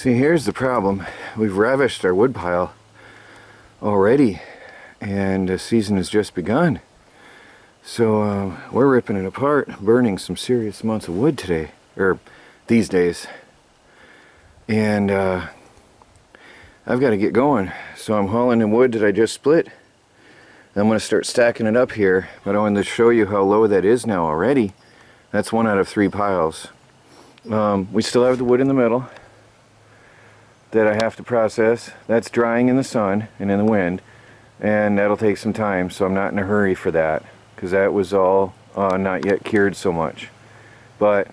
See, here's the problem. We've ravished our wood pile already, and the season has just begun. So we're ripping it apart, burning some serious amounts of wood today, or these days. And I've got to get going. So I'm hauling the wood that I just split. I'm going to start stacking it up here, but I wanted to show you how low that is now already. That's 1 out of 3 piles. We still have the wood in the middle that I have to process. That's drying in the sun and in the wind, and that'll take some time, so I'm not in a hurry for that, because that was all not yet cured so much. But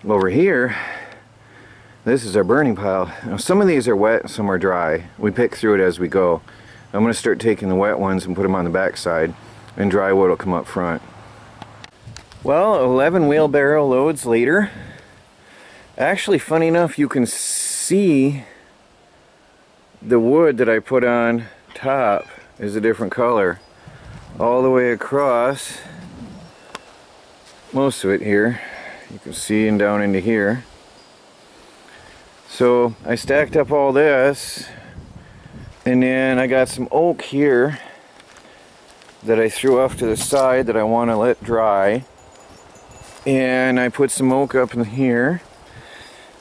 over here, this is our burning pile. Now, some of these are wet, some are dry. We pick through it as we go. I'm going to start taking the wet ones and put them on the back side, and dry wood will come up front. Well, 11 wheelbarrow loads later. Actually, funny enough, you can see the wood that I put on top is a different color. All the way across, most of it here, you can see, and down into here. So I stacked up all this, and then I got some oak here that I threw off to the side that I want to let dry, and I put some oak up in here,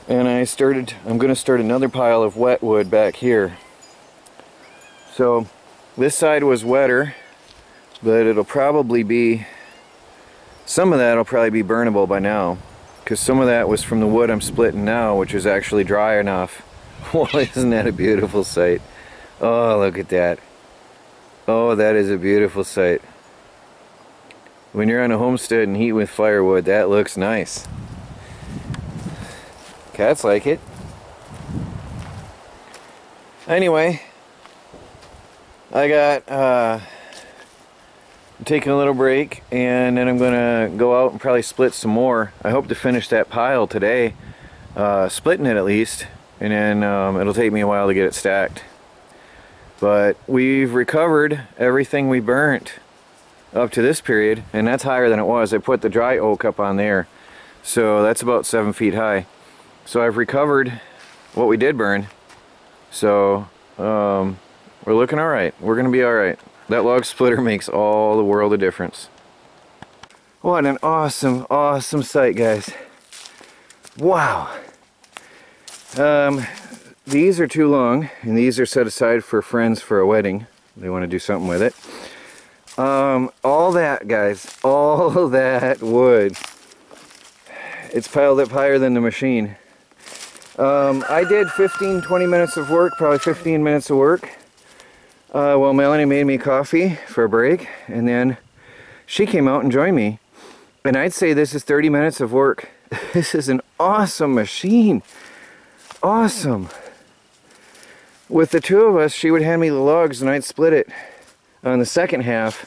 and I'm going to start another pile of wet wood back here. So this side was wetter, but it'll probably be, some of that will probably be burnable by now, because some of that was from the wood I'm splitting now, which is actually dry enough. Well, isn't that a beautiful sight? Oh, look at that. Oh, that is a beautiful sight. When you're on a homestead and heat with firewood, that looks nice. Cats like it. Anyway, I got I'm taking a little break, and then I'm gonna go out and probably split some more. I hope to finish that pile today, splitting it at least, and then it'll take me a while to get it stacked. But we've recovered everything we burnt up to this period, and that's higher than it was. I put the dry oak up on there, so that's about 7 feet high. So I've recovered what we did burn, so we're looking alright. We're gonna be alright. That log splitter makes all the world of difference. What an awesome, awesome sight, guys. Wow. These are too long, and these are set aside for friends for a wedding. They want to do something with it. All that, guys, all that wood, it's piled up higher than the machine. I did 15-20 minutes of work, probably 15 minutes of work. Well, Melanie made me coffee for a break, and then she came out and joined me. And I'd say this is 30 minutes of work. This is an awesome machine. Awesome. With the two of us, she would hand me the logs and I'd split it on the second half.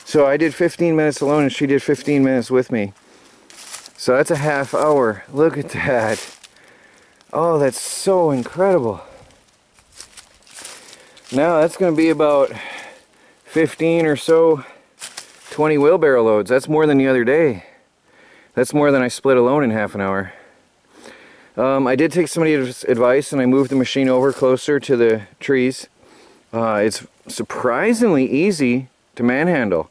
So I did 15 minutes alone and she did 15 minutes with me. So that's a half hour. Look at that. Oh, that's so incredible. Now that's going to be about 15 or so, 20 wheelbarrow loads. That's more than the other day. That's more than I split alone in half an hour. I did take somebody's advice and I moved the machine over closer to the trees. It's surprisingly easy to manhandle.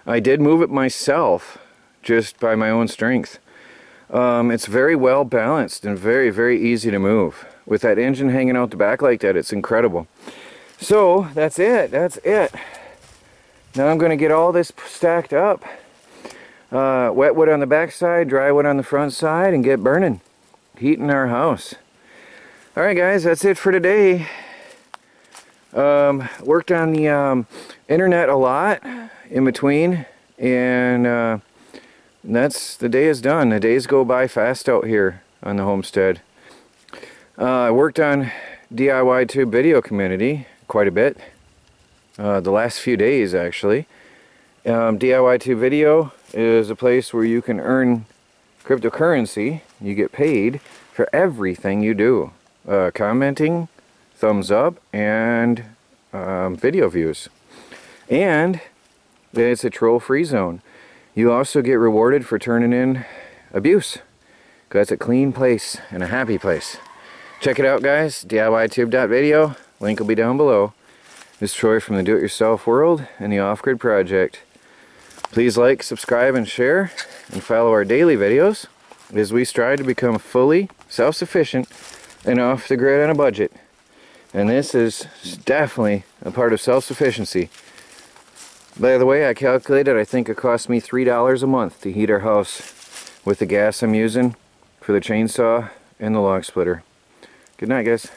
I did move it myself, just by my own strength. It's very well balanced and very, very easy to move. With that engine hanging out the back like that, it's incredible. So that's it. That's it. Now I'm going to get all this stacked up. Wet wood on the back side, dry wood on the front side, and get burning. Heating our house. Alright guys, that's it for today. Worked on the internet a lot in between, and that's, the day is done. The days go by fast out here on the homestead. I worked on DIY tube video community quite a bit. The last few days actually. DIY tube video is a place where you can earn cryptocurrency. You get paid for everything you do. Commenting, thumbs up, and video views. And it's a troll-free zone. You also get rewarded for turning in abuse. Because it's a clean place and a happy place. Check it out, guys. DIYtube.video. Link will be down below. This is Troy from the Do-It-Yourself World and the Off-Grid Project. Please like, subscribe, and share, and follow our daily videos as we strive to become fully self-sufficient and off the grid on a budget. And this is definitely a part of self-sufficiency. By the way, I calculated, I think it cost me $3 a month to heat our house with the gas I'm using for the chainsaw and the log splitter. Good night, guys.